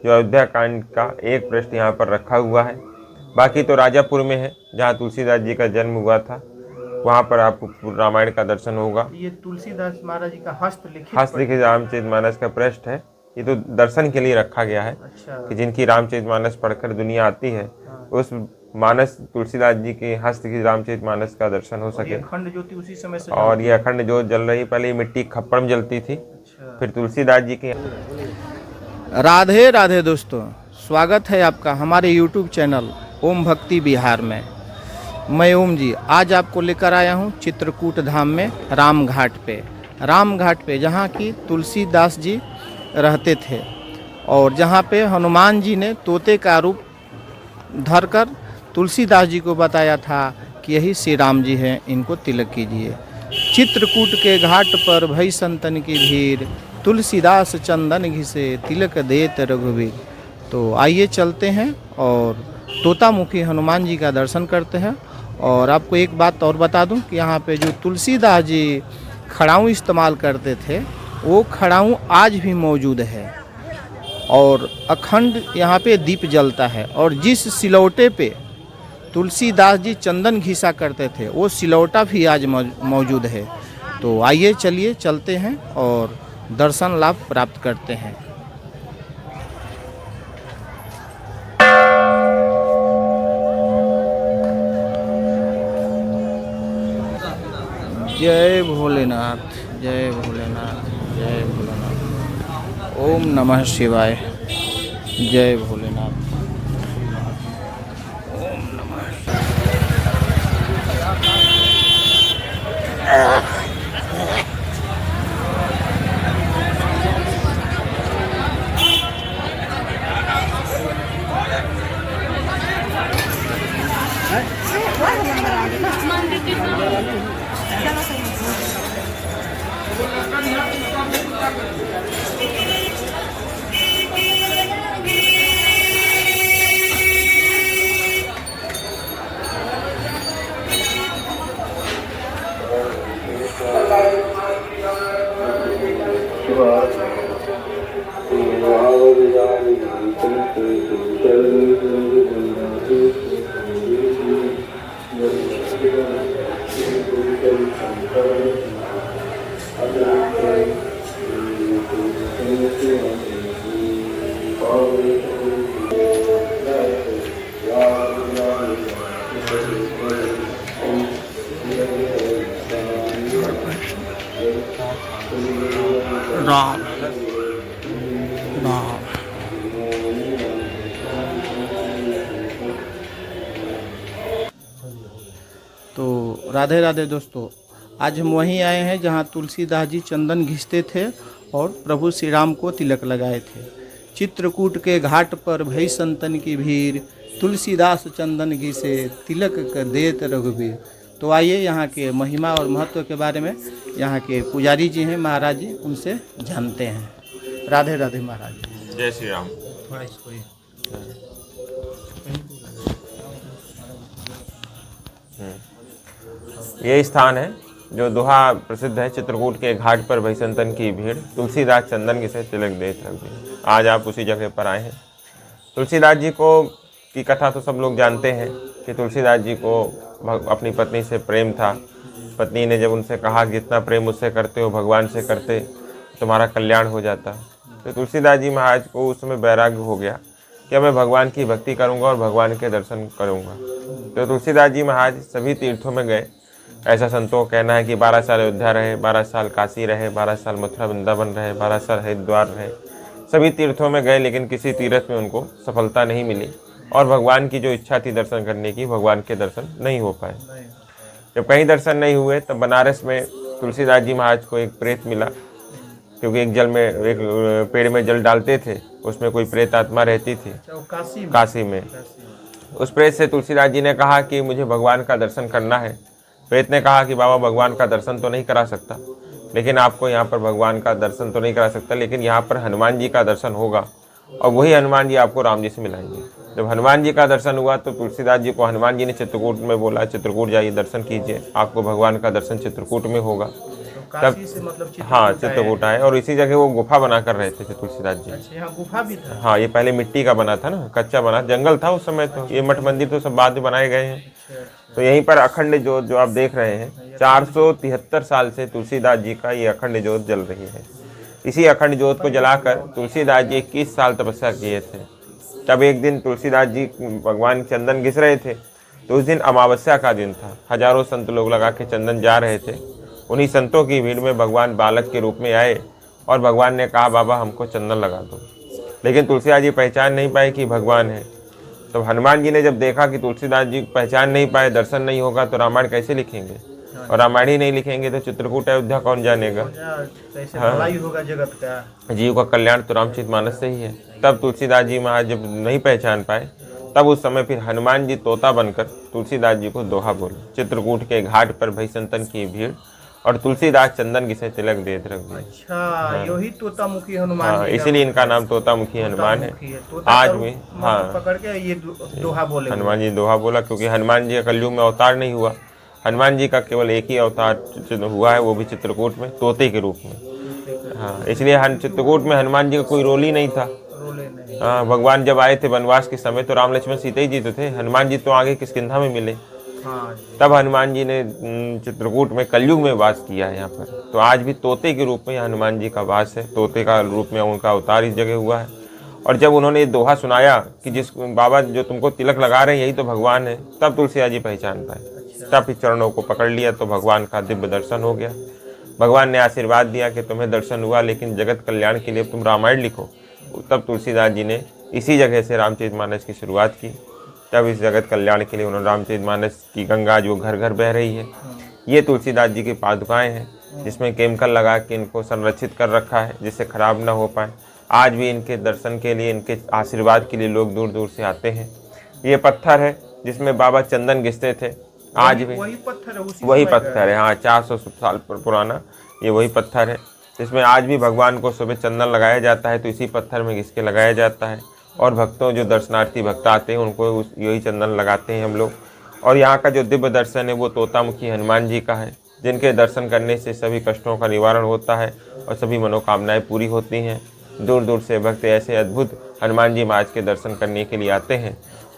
जो अयोध्या कांड का एक पृष्ठ यहाँ पर रखा हुआ है। बाकी तो राजापुर में है जहाँ तुलसीदास जी का जन्म हुआ था, वहाँ पर आपको रामायण का दर्शन होगा। ये तुलसीदास महाराज जी का हस्तलिखित रामचरितमानस का पृष्ठ है। ये तो दर्शन के लिए रखा गया है। अच्छा। कि जिनकी रामचरितमानस पढ़कर दुनिया आती है, उस मानस तुलसीदास जी के हस्तलिखित रामचरितमानस का दर्शन हो सके। अखंड ज्योति उसी समय से और ये अखंड ज्योत जल रही, पहले मिट्टी खप्पड़ में जलती थी। अच्छा। फिर तुलसीदास जी की। राधे राधे दोस्तों, स्वागत है आपका हमारे YouTube चैनल ओम भक्ति बिहार में। मैं ओम जी आज आपको लेकर आया हूँ चित्रकूट धाम में राम घाट पे जहाँ की तुलसीदास जी रहते थे और जहाँ पे हनुमान जी ने तोते का रूप धरकर तुलसीदास जी को बताया था कि यही श्री राम जी हैं, इनको तिलक कीजिए। चित्रकूट के घाट पर भई संतन की भीड़, तुलसीदास चंदन घिसे तिलक देत रघुवीर। तो आइए चलते हैं और तोतामुखी हनुमान जी का दर्शन करते हैं। और आपको एक बात और बता दूं कि यहाँ पे जो तुलसीदास जी खड़ाऊँ इस्तेमाल करते थे, वो खड़ाऊँ आज भी मौजूद है और अखंड यहाँ पे दीप जलता है। और जिस सिलौटे पे तुलसीदास जी चंदन घिसा करते थे, वो सिलौटा भी आज मौजूद है। तो आइए चलिए चलते हैं और दर्शन लाभ प्राप्त करते हैं। जय भोलेनाथ, जय भोलेनाथ, जय भोलेनाथ। ओम नमः शिवाय। जय भोलेनाथ। ओम नमः राम राम। तो राधे राधे दोस्तों, आज हम वहीं आए हैं जहां तुलसीदास जी चंदन घिसते थे और प्रभु श्री राम को तिलक लगाए थे। चित्रकूट के घाट पर भई संतन की भीड़, तुलसीदास चंदन घिसे तिलक कर देत रघुवीर। तो आइए यहाँ के महिमा और महत्व के बारे में यहाँ के पुजारी जी हैं महाराज जी, उनसे जानते हैं। राधे राधे महाराज जी। जय श्री राम। थोड़ा इसको ये स्थान है जो दोहा प्रसिद्ध है, चित्रकूट के घाट पर भई संतन की भीड़, तुलसीदास चंदन घिसे तिलक देत रघुवीर। आज आप उसी जगह पर आए हैं। तुलसीदास जी को की कथा तो सब लोग जानते हैं कि तुलसीदास जी को अपनी पत्नी से प्रेम था। पत्नी ने जब उनसे कहा कि जितना प्रेम मुझसे करते हो भगवान से करते, तुम्हारा कल्याण हो जाता। तो तुलसीदास जी महाराज को उस समय वैराग्य हो गया कि मैं भगवान की भक्ति करूंगा और भगवान के दर्शन करूंगा। तो तुलसीदास जी महाराज सभी तीर्थों में गए। ऐसा संतों का कहना है कि 12 साल अयोध्या रहे, 12 साल काशी रहे, 12 साल मथुरा वृंदावन रहे, 12 साल हरिद्वार रहे। सभी तीर्थों में गए, लेकिन किसी तीर्थ में उनको सफलता नहीं मिली और भगवान की जो इच्छा थी दर्शन करने की, भगवान के दर्शन नहीं हो पाए। जब कहीं दर्शन नहीं हुए तब बनारस में तुलसीदास जी महाराज को एक प्रेत मिला, क्योंकि एक पेड़ में जल डालते थे, उसमें कोई प्रेत आत्मा रहती थी काशी में। उस प्रेत से तुलसीदास जी ने कहा कि मुझे भगवान का दर्शन करना है। प्रेत ने कहा कि बाबा भगवान का दर्शन तो नहीं करा सकता, लेकिन आपको यहाँ पर भगवान का दर्शन तो नहीं करा सकता, लेकिन यहाँ पर हनुमान जी का दर्शन होगा और वही हनुमान जी आपको राम जी से मिलाएंगे। जब हनुमान जी का दर्शन हुआ तो तुलसीदास जी को हनुमान जी ने चित्रकूट में बोला, चित्रकूट जाइए दर्शन कीजिए, आपको भगवान का दर्शन चित्रकूट में होगा। काशी से मतलब हाँ चित्रकूट आए चित्रकूट आए और इसी जगह वो गुफा बना कर रहे थे तुलसीदास जी। हैं। अच्छा, यहाँ गुफा भी था। हाँ ये पहले मिट्टी का बना था ना, कच्चा बना, जंगल था उस समय, तो ये मठ मंदिर तो सब बाद में बनाए गए हैं। अच्छा, तो यहीं पर अखंड ज्योत जो आप देख रहे हैं 473 साल से तुलसीदास जी का ये अखंड ज्योत जल रही है। इसी अखंड ज्योत को जलाकर तुलसीदास जी 21 साल तपस्या किए थे। तब एक दिन तुलसीदास जी भगवान चंदन घिस रहे थे, तो उस दिन अमावस्या का दिन था। हजारों संत लोग लगा के चंदन जा रहे थे। उन्हीं संतों की भीड़ में भगवान बालक के रूप में आए और भगवान ने कहा बाबा हमको चंदन लगा दो। लेकिन तुलसीदास जी पहचान नहीं पाए कि भगवान है। तो हनुमान जी ने जब देखा कि तुलसीदास जी पहचान नहीं पाए, दर्शन नहीं होगा, तो रामायण कैसे लिखेंगे, और रामायण ही नहीं लिखेंगे तो चित्रकूट अयोध्या कौन जानेगा। कैसे भलाई होगा जगत का, जीव का कल्याण तो रामचरितमानस से ही है। तब तुलसीदास जी महाराज जब नहीं पहचान पाए, तब उस समय फिर हनुमान जी तोता बनकर तुलसीदास जी को दोहा बोले। चित्रकूट के घाट पर भई संतन की भीड़ और तुलसीदास चंदन घिसे तिलक दे रख दी। अच्छा, यही तोतामुखी हनुमान हाँ, जी का इसीलिए इनका नाम तोतामुखी हनुमान है। आज भी हाँ पकड़ के ये दोहा बोले। हनुमान जी दोहा बोला, क्योंकि हनुमान जी का कलयुग में अवतार नहीं हुआ। हनुमान जी का केवल एक ही अवतार हुआ है, वो भी चित्रकूट में तोते के रूप में। हाँ, इसलिए चित्रकूट में हनुमान जी का कोई रोल ही नहीं था। हाँ, भगवान जब आए थे वनवास के समय तो राम लक्ष्मण सीता ही जी तो थे, हनुमान जी तो आगे किष्किंधा में मिले। तब हनुमान जी ने चित्रकूट में कलयुग में वास किया है यहाँ पर। तो आज भी तोते के रूप में हनुमान जी का वास है, तोते का रूप में उनका अवतार इस जगह हुआ है। और जब उन्होंने ये दोहा सुनाया कि जिस बाबा जो तुमको तिलक लगा रहे हैं यही तो भगवान है, तब तुलसीदास जी पहचान पाए। तब इस चरणों को पकड़ लिया तो भगवान का दिव्य दर्शन हो गया। भगवान ने आशीर्वाद दिया कि तुम्हें दर्शन हुआ, लेकिन जगत कल्याण के लिए तुम रामायण लिखो। तब तुलसीदास जी ने इसी जगह से रामचरितमानस की शुरुआत की। तब इस जगत कल्याण के लिए उन्होंने रामचरितमानस की गंगा जो घर घर बह रही है, ये तुलसीदास जी की पादुकाएं हैं, जिसमें केमिकल लगा के इनको संरक्षित कर रखा है जिससे खराब ना हो पाए। आज भी इनके दर्शन के लिए, इनके आशीर्वाद के लिए लोग दूर दूर से आते हैं। ये पत्थर है जिसमें बाबा चंदन घिसते थे, आज भी वही पत्थर है। हाँ, 400 साल पुराना ये वही पत्थर है, जिसमें आज भी भगवान को सुबह चंदन लगाया जाता है, तो इसी पत्थर में घिस के लगाया जाता है। और भक्तों जो दर्शनार्थी भक्त आते हैं उनको यही चंदन लगाते हैं हम लोग। और यहाँ का जो दिव्य दर्शन है वो तोतामुखी हनुमान जी का है, जिनके दर्शन करने से सभी कष्टों का निवारण होता है और सभी मनोकामनाएं पूरी होती हैं। दूर दूर से भक्त ऐसे अद्भुत हनुमान जी महाराज के दर्शन करने के लिए आते हैं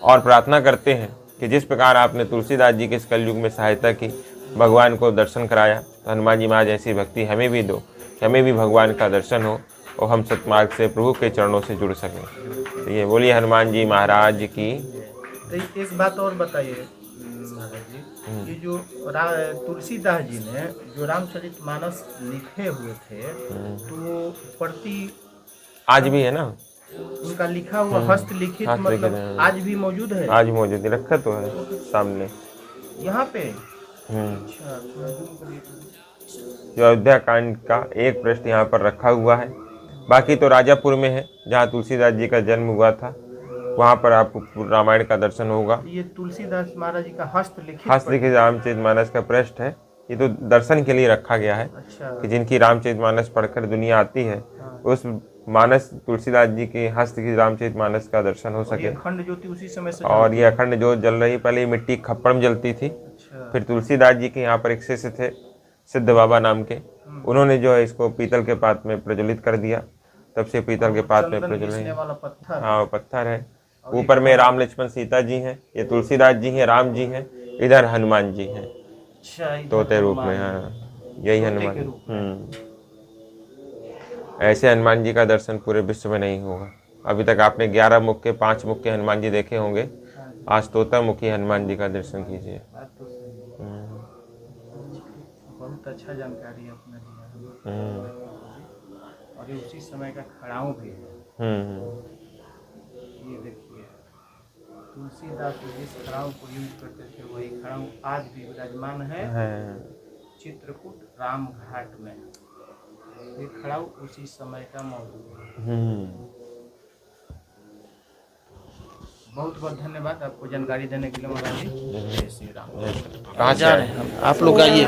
और प्रार्थना करते हैं कि जिस प्रकार आपने तुलसीदास जी के इस कलयुग में सहायता की, भगवान को दर्शन कराया, तो हनुमान जी महाराज ऐसी भक्ति हमें भी दो, हमें भी भगवान का दर्शन हो और हम सतमार्ग से प्रभु के चरणों से जुड़ सकें। तो ये बोलिए हनुमान जी महाराज की। तो एक बात और बताइए महाराज जी, ये जो तुलसीदास जी ने जो रामचरितमानस लिखे हुए थे, तो प्रति आज भी है ना उनका लिखा हुआ हस्तलिखित, मतलब आज भी मौजूद है। आज मौजूद रखा तो है सामने यहाँ पे। जो अयोध्या कांड का एक पृष्ठ यहाँ पर रखा हुआ है। बाकी तो राजापुर में है जहाँ तुलसीदास जी का जन्म हुआ था, वहाँ पर आपको रामायण का दर्शन होगा। ये तुलसीदास महाराज जी का हस्तलिखित रामचरितमानस का पृष्ठ है। ये तो दर्शन के लिए रखा गया है। अच्छा। कि जिनकी रामचरितमानस पढ़कर दुनिया आती है, उस मानस तुलसीदास जी के हस्तलिखित रामचरितमानस का दर्शन हो सके। अखंड ज्योति उसी समय से, और ये अखंड ज्योत जल रही। पहले मिट्टी खप्पड़ में जलती थी। अच्छा। फिर तुलसीदास जी के यहाँ पर एक शिष्य थे सिद्ध बाबा नाम के, उन्होंने जो है इसको पीतल के पात्र में प्रज्वलित कर दिया। तब से पीतल के पात्र में प्रज्वलित, हाँ पत्थर है। ऊपर में राम लक्ष्मण सीता जी हैं, ये तुलसीदास जी हैं, राम जी हैं, इधर हनुमान जी हैं तोते रूप में। हाँ, यही हनुमान। ऐसे हनुमान जी का दर्शन पूरे विश्व में नहीं होगा। अभी तक आपने 11 मुख के 5 मुख के हनुमान जी देखे होंगे, आज तोता मुखी हनुमान जी का दर्शन कीजिए। बहुत अच्छा जानकारी आपने दिया। और ये उसी समय का खड़ाऊ भी है। ये देखिए तुलसीदास जिस खड़ाऊ को यूज करते थे वही खड़ाऊ आज भी विराजमान है चित्रकूट राम घाट में। ये खड़ाऊ उसी समय का मौजूद है। बहुत बहुत धन्यवाद आपको जानकारी देने के लिए महाराज जी। जय श्री राम। कहाँ जा रहे हैं आप लोग? आइए।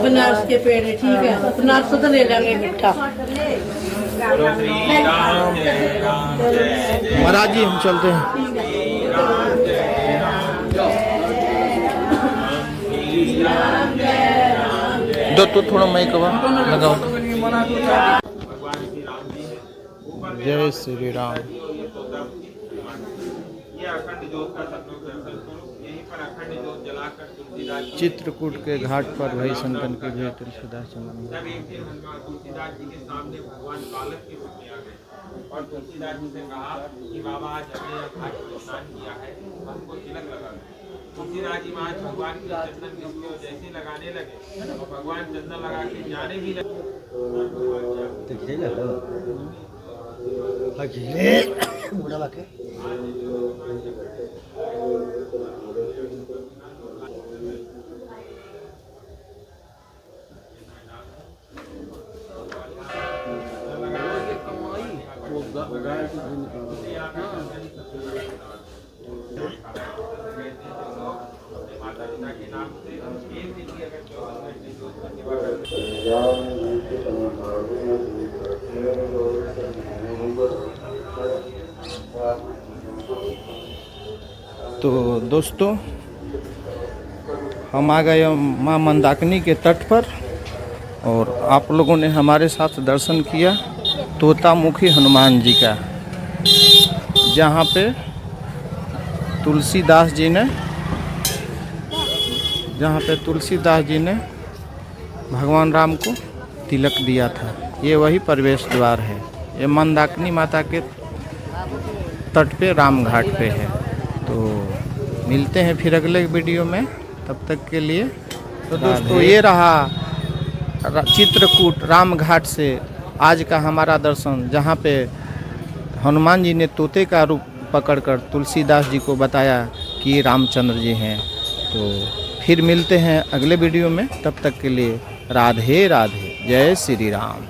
बनारस के पेड़ है, ठीक है, बनारस तो ले लेंगे मिठा। महाराज जी हम चलते हैं। दो तो थोड़ा माइक लगाओ। जय श्री राम। चित्रकूट के घाट पर भाई संतन की जय तुलसीदास चंदन। तुलसीदास जी के सामने भगवान बालक के रूप में आ गए और तुलसीदास जी से कहा कि बाबा आज हमने यहाँ घाट पर स्नान किया है, हमको तिलक लगा दो। तुलसीदास जी महाराज भगवान के चंदन किसको जैसे लगाने लगे और भगवान चंदन लगा के जाने भी लगे। तो दोस्तों, हम आ गए माँ मंदाकिनी के तट पर और आप लोगों ने हमारे साथ दर्शन किया तोतामुखी हनुमान जी का, जहाँ पे तुलसीदास जी ने भगवान राम को तिलक दिया था। ये वही प्रवेश द्वार है। ये मंदाकिनी माता के तट पे राम घाट पे है। तो मिलते हैं फिर अगले वीडियो में, तब तक के लिए तो दोस्तों ये रहा चित्रकूट राम घाट से आज का हमारा दर्शन, जहाँ पे हनुमान जी ने तोते का रूप पकड़कर तुलसीदास जी को बताया कि ये रामचंद्र जी हैं। तो फिर मिलते हैं अगले वीडियो में, तब तक के लिए राधे राधे, जय श्री राम।